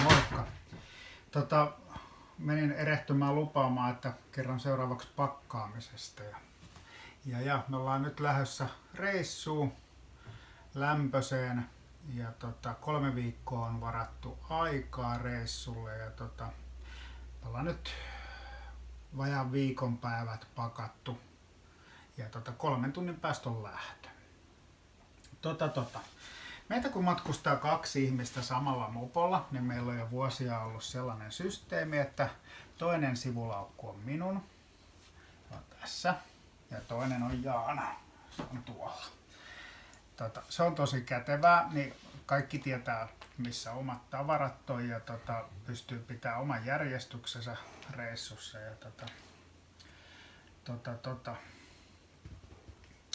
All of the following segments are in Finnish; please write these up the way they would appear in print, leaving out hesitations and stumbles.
Moikka. Menin erehtymään lupaamaan, että kerron seuraavaksi pakkaamisesta. Ja me ollaan nyt lähdössä reissuun lämpöseen. Ja 3 viikkoa on varattu aikaa reissulle. Ja me ollaan nyt vajaan viikon päivät pakattu. Ja 3 tunnin päästä on lähtö. Meitä kun matkustaa 2 ihmistä samalla mopolla, niin meillä on jo vuosia ollut sellainen systeemi, että toinen sivulaukku on minun, se on tässä, ja toinen on Jaana, se on tuolla. Se on tosi kätevää, niin kaikki tietää missä omat tavarat on ja pystyy pitämään oman järjestyksensä reissussa. Ja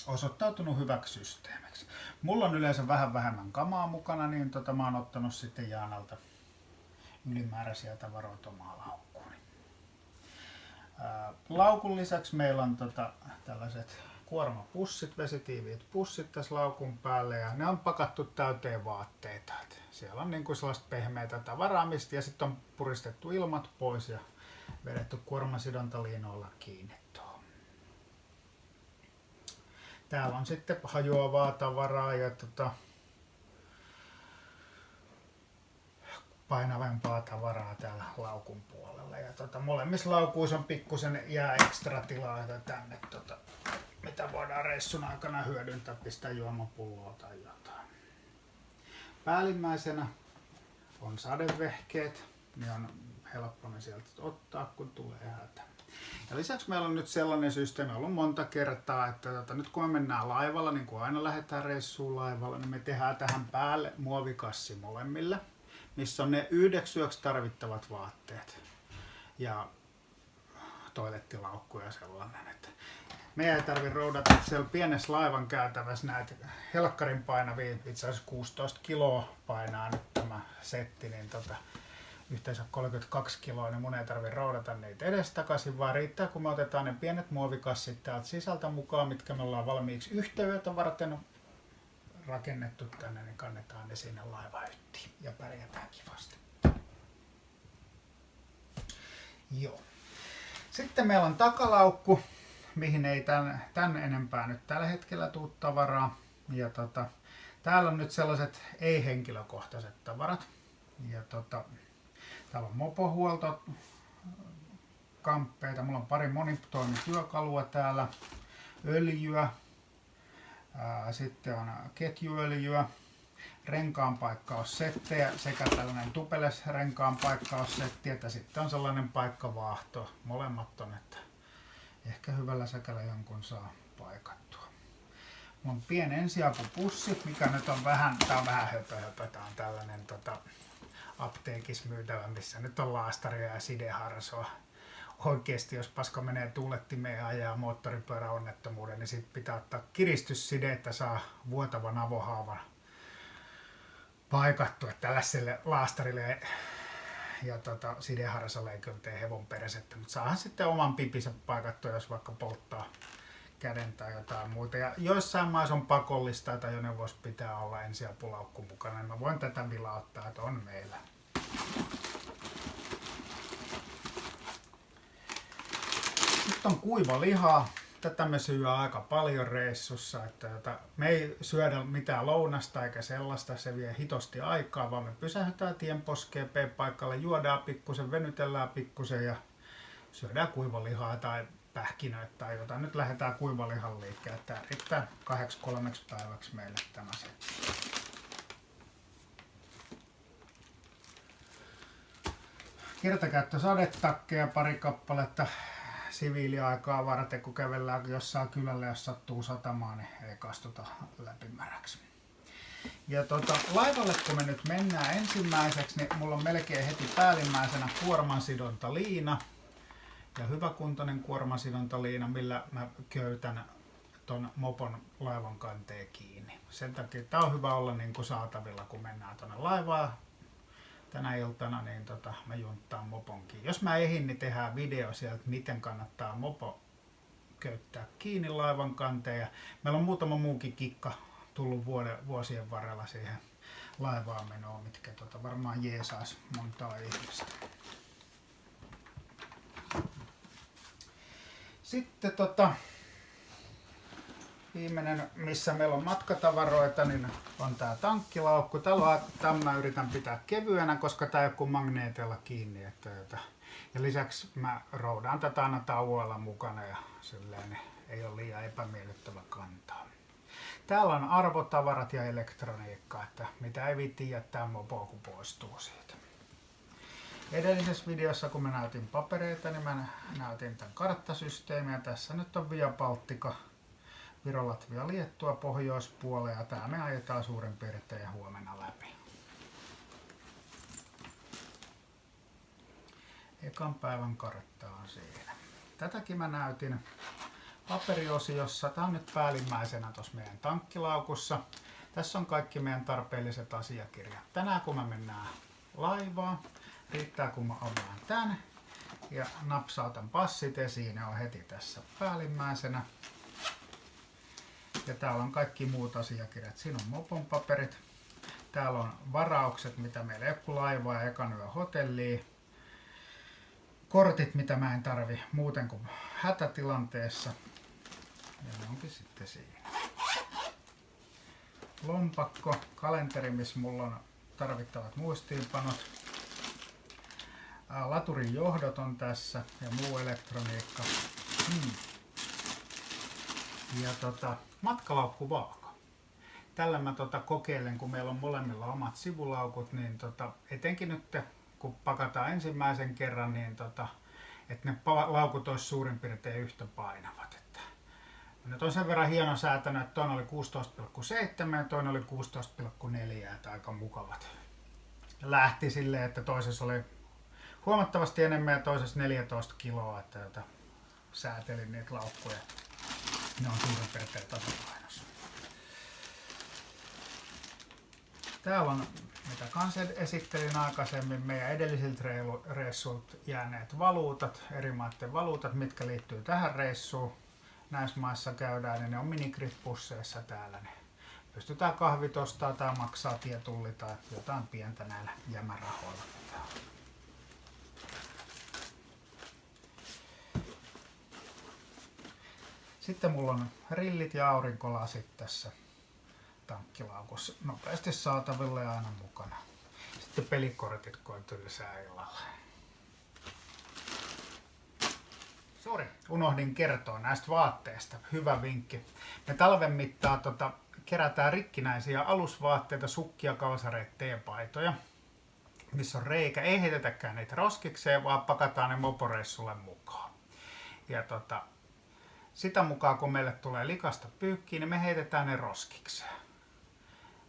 osoittautunut hyväksi systeemiksi. Mulla on yleensä vähän vähemmän kamaa mukana, niin mä oon ottanut sitten Jaanalta ylimääräisiä tavaroita omaa laukkuun. Laukun lisäksi meillä on tällaiset kuormapussit, vesitiiviit pussit tässä laukun päälle ja ne on pakattu täyteen vaatteita. Siellä on niinku sellaista pehmeää tavaraa, mistä ja sitten on puristettu ilmat pois ja vedetty kuormasidontaliinoilla kiinni. Täällä on sitten hajoavaa tavaraa ja painavampaa tavaraa täällä laukun puolella. Ja molemmissa laukuissa on pikkusen jää ekstra tilaa tänne, mitä voidaan reissun aikana hyödyntää, pistää juomapulloa tai jotain. Päällimmäisenä on sadevehkeet, ne on helppo ne sieltä ottaa kun tulee hätä. Ja lisäksi meillä on nyt sellainen systeemi ollut monta kertaa, että nyt kun me mennään laivalla, niin kuin aina lähdetään reissuun laivalla, niin me tehdään tähän päälle muovikassi molemmille, missä on ne 1 yöksi tarvittavat vaatteet ja toilettilaukku ja sellainen. Että meidän ei tarvitse roudata siellä pienessä laivan käytävässä näitä helkkarin painavia, itse asiassa 16 kiloa painaa nyt tämä setti, niin yhteensä 32 kiloa, niin mun ei tarvitse roudata niitä edestakaisin, vaan riittää kun me otetaan ne pienet muovikassit täältä sisältä mukaan, mitkä me ollaan valmiiksi yhtä yötä varten rakennettu tänne, niin kannetaan ne sinne laivayttiin ja pärjätään kivasti. Joo. Sitten meillä on takalaukku, mihin ei tän enempää nyt tällä hetkellä tule tavaraa. Ja täällä on nyt sellaiset ei-henkilökohtaiset tavarat. Ja täällä on mopohuoltokamppeita, mulla on pari monitoimityökalua täällä, öljyä, sitten on ketjuöljyä, renkaanpaikkaussettejä sekä tällainen tupeles renkaanpaikkaussetti, että sitten on sellainen paikkavaahto. Molemmat on, että ehkä hyvällä säkällä jonkun saa paikattua. Mulla on pieni ensiapupussi, mikä nyt on vähän, tää on vähän höpö, tää on tällainen apteekissa myytävä, missä nyt on laastaria ja sideharsoa. Oikeesti jos paska menee tuulettimeen ja ajaa moottoripyöräonnettomuuden, niin sit pitää ottaa kiristysside, että saa vuotavan avohaavan paikattua tällaiselle laastarille ja sideharsolle ei kyllä tee hevon peräsettä, mutta saahan sitten oman pipinsä paikattua, jos vaikka polttaa käden tai jotain muuta. Ja joissain maissa on pakollista, että ajoneuvoissa pitää olla ensiapulaukku mukana, niin mä voin tätä vilauttaa, että on meillä. Sitten on kuiva lihaa. Tätä me syödään aika paljon reissussa, että me ei syödä mitään lounasta eikä sellaista, se vie hitosti aikaa, vaan me pysähdytään tienposkeen P-paikalle, juodaan pikkusen, venytellään pikkusen ja syödään kuivalihaa tai pähkinöitä tai jotain. Nyt lähdetään kuivalihan liikkeelle. Tää riittää 2-3 päiväksi meille tämä setti. Kertakäyttösadetakkeja pari kappaletta siviiliaikaa varten, kun kävellään jossain kylällä, jos sattuu satamaan, niin ei kastuta läpimäräksi. Ja laivalle kun me nyt mennään ensimmäiseksi, niin mulla on melkein heti päällimmäisenä kuormansidontaliina. Ja hyväkuntoinen kuormasidontaliina, millä mä köytän ton mopon laivan kanteen kiinni. Sen takia tää on hyvä olla niin kuin saatavilla, kun mennään tonne laivaan tänä iltana, niin mä junttaan mopon kiinni. Jos mä ehdin, niin tehdään video sieltä, miten kannattaa mopo köyttää kiinni laivan kanteen. Ja meillä on muutama muukin kikka tullut vuosien varrella siihen laivaan menoa, mitkä varmaan jeesais montaa ihmistä. Sitten viimeinen, missä meillä on matkatavaroita, niin on tää tankkilaukku. Tämän mä yritän pitää kevyenä, koska tää ei ole kuin magneetilla kiinni. Ja lisäksi mä roudaan tätä aina tauoilla mukana ja silleen ei ole liian epämiellyttävä kantaa. Täällä on arvotavarat ja elektroniikka, että mitä ei viitti jättää mopoa, kun poistuu siitä. Edellisessä videossa, kun mä näytin papereita, niin mä näytin tämän karttasysteemiä. Tässä nyt on Via Baltica, Viro, Latvia, Liettua pohjoispuolella ja tää me ajetaan suurin piirtein huomenna läpi. Ekan päivän kartta on siinä. Tätäkin mä näytin paperiosiossa. Tää on nyt päällimmäisenä tuossa meidän tankkilaukussa. Tässä on kaikki meidän tarpeelliset asiakirjat. Tänään kun me mennään laivaan, riittää kun mä avaan tän ja napsautan passit esiin, ne on heti tässä päällimmäisenä. Ja täällä on kaikki muut asiakirjat. Siinä on mopon paperit. Täällä on varaukset, mitä meillä ei ole kuin laivaa ja ekan yö hotellia. Kortit, mitä mä en tarvi muuten kuin hätätilanteessa. Ja ne onkin sitten siinä. Lompakko, kalenteri, missä mulla on tarvittavat muistiinpanot. Laturin johdot on tässä ja muu elektroniikka. Ja matkalaukkuvaaka. Tällä mä kokeilen, kun meillä on molemmilla omat sivulaukut, niin etenkin nyt kun pakataan ensimmäisen kerran, niin että ne laukut olisi suurin piirtein yhtä painavat. Että nyt on sen verran hieno säätänyt, että toinen oli 16,7 ja toinen oli 16,4, että aika mukavat. Lähti silleen, että toisessa oli huomattavasti enemmän ja toisessa 14 kiloa, että säätelin niitä laukkuja. Ne on suurin piirtein tasapainossa. Täällä on, mitä kanssa esittelin aikaisemmin, meidän edellisiltä reissuilta jääneet valuutat, eri maiden valuutat, mitkä liittyy tähän reissuun. Näissä maissa käydään, niin ne on minigrip-pusseissa täällä. Niin pystytään kahvit ostaa tai maksaa tietulli tai jotain pientä näillä jämärahoilla. Sitten mulla on rillit ja aurinkolasit tässä tankkilaukussa nopeasti saatavilla ja aina mukana. Sitten pelikortit, kun on tylsää illalla. Sori, unohdin kertoa näistä vaatteista. Hyvä vinkki. Me talven mittaan kerätään rikkinäisiä alusvaatteita, sukkia, kalsareita, teepaitoja, missä on reikä. Ei heitetäkään niitä roskikseen, vaan pakataan ne moporeissulle mukaan. Ja sitä mukaan, kun meille tulee likasta pyykkiä, niin me heitetään ne roskikseen.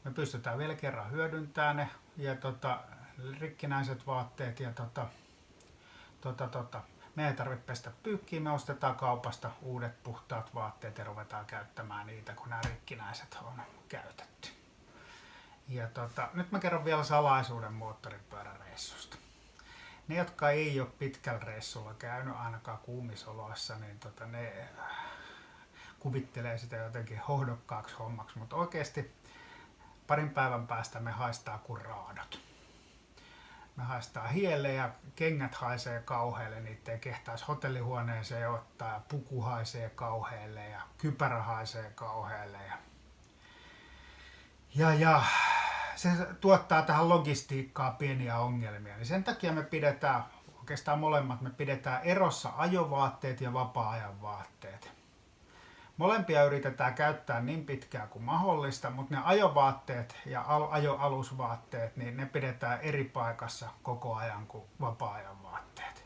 Me pystytään vielä kerran hyödyntämään ne ja rikkinäiset vaatteet ja me ei tarvitse pestä pyykkiä, me ostetaan kaupasta uudet puhtaat vaatteet ja ruvetaan käyttämään niitä, kun nämä rikkinäiset on käytetty. Ja nyt mä kerron vielä salaisuuden moottoripyöräreissusta. Ne, jotka ei ole pitkällä reissulla käynyt ainakaan kuumisoloissa, niin ne kuvittelee sitä jotenkin hohdokkaaksi hommaksi, mutta oikeasti parin päivän päästä me haistaa kuin raadot. Me haistaa hielle ja kengät haisee kauhealle, niitä ei kehtaisi hotellihuoneeseen ottaa, ja puku haisee kauhealle ja kypärä haisee kauhealle. Ja se tuottaa tähän logistiikkaan pieniä ongelmia, niin sen takia me pidetään, oikeastaan molemmat, me pidetään erossa ajovaatteet ja vapaa-ajan vaatteet. Molempia yritetään käyttää niin pitkään kuin mahdollista, mutta ne ajovaatteet ja ajoalusvaatteet, niin ne pidetään eri paikassa koko ajan kuin vapaa-ajan vaatteet.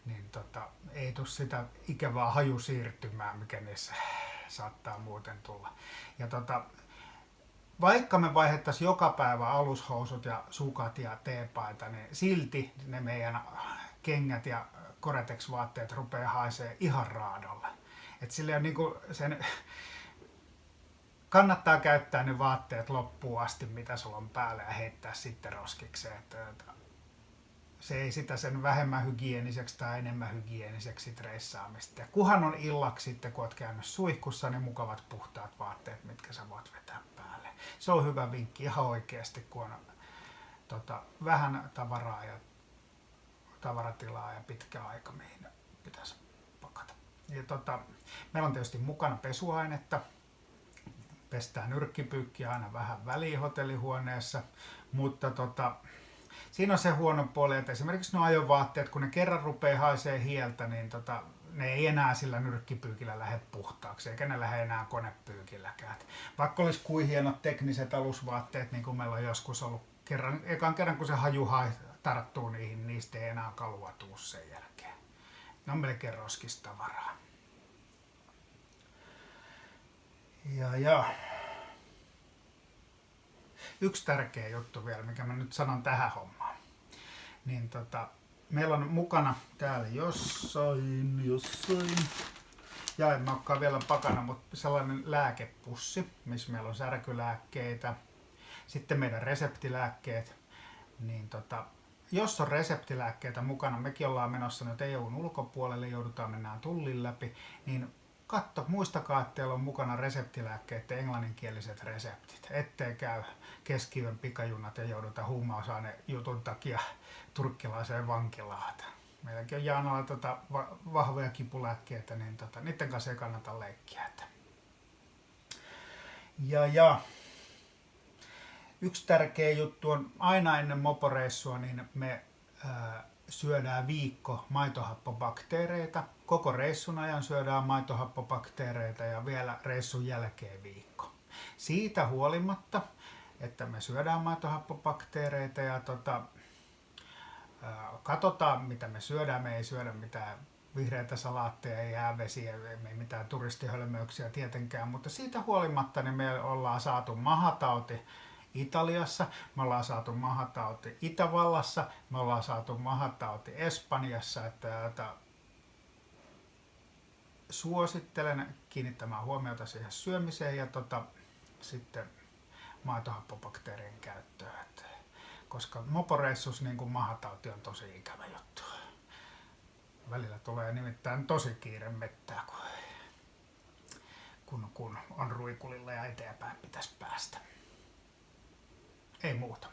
Niin ei tule sitä ikävää hajusiirtymää, mikä niissä saattaa muuten tulla. Ja vaikka me vaihdettaisiin joka päivä alushousut ja sukat ja teepaita, niin silti ne meidän kengät ja Gore-Tex-vaatteet rupeaa haisee ihan raadolle. Et silleen niinku sen kannattaa käyttää ne vaatteet loppuun asti, mitä sulla on päällä, ja heittää sitten roskikseen. se ei sitä sen vähemmän hygieniseksi tai enemmän hygieniseksi reissaamista. Ja kunhan on illaksi sitten, kun oot käynyt suihkussa, niin mukavat puhtaat vaatteet, mitkä sä voit vetää päälle. Se on hyvä vinkki ihan oikeasti, kun on vähän tavaraa ja tavaratilaa ja pitkä aika, mihin pitäisi pakata. Ja meillä on tietysti mukana pesuainetta. Pestään nyrkkipyykkiä aina vähän väliin hotellihuoneessa, mutta siinä on se huono puoli, että esimerkiksi nuo ajovaatteet, kun ne kerran rupeaa haisee hieltä, niin ne ei enää sillä nyrkkipyykillä lähde puhtaaksi, eikä ne lähde enää konepyykilläkään. Vaikka olisi kuin hienot tekniset alusvaatteet, niin kuin meillä on joskus ollut ekan kerran, kun se haju tarttuu niihin, niin niistä ei enää kalua tuu sen jälkeen. Ne on melkein roskistavaraa. Ja yksi tärkeä juttu vielä, mikä mä nyt sanon tähän hommaan. Niin meillä on mukana täällä jossain, ja en mä olekaan vielä pakana, mutta sellainen lääkepussi, missä meillä on särkylääkkeitä, sitten meidän reseptilääkkeet. Niin jos on reseptilääkkeitä mukana, mekin ollaan menossa nyt EUn ulkopuolelle, joudutaan mennään tullin läpi, niin muistakaa, että teillä on mukana reseptilääkkeiden englanninkieliset reseptit, ettei käy keskiyön pikajunat ja jouduta huumausaine jutun takia turkkilaiseen vankilaan. Meilläkin on Jaanalla vahvoja kipulääkkeitä, niin niiden kanssa ei kannata leikkiä. Ja yksi tärkeä juttu on aina ennen moporeissua, niin me syödään viikko maitohappobakteereita. Koko reissun ajan syödään maitohappobakteereita ja vielä reissun jälkeen viikko. Siitä huolimatta, että me syödään maitohappobakteereita ja katsotaan mitä me syödään. Me ei syödä mitään vihreitä salaatteja, ei jäävesiä, ei mitään turistihölmöyksiä tietenkään, mutta siitä huolimatta niin me ollaan saatu mahatauti Italiassa, me ollaan saatu mahatauti Itävallassa, me ollaan saatu mahatauti Espanjassa, että suosittelen kiinnittämään huomiota siihen syömiseen ja sitten maitohappobakteerien käyttöön, koska moporeissus niin kuin mahatauti on tosi ikävä juttu. Välillä tulee nimittäin tosi kiire mettää, kun on ruikulilla ja eteenpäin pitäisi päästä. Ei muuta.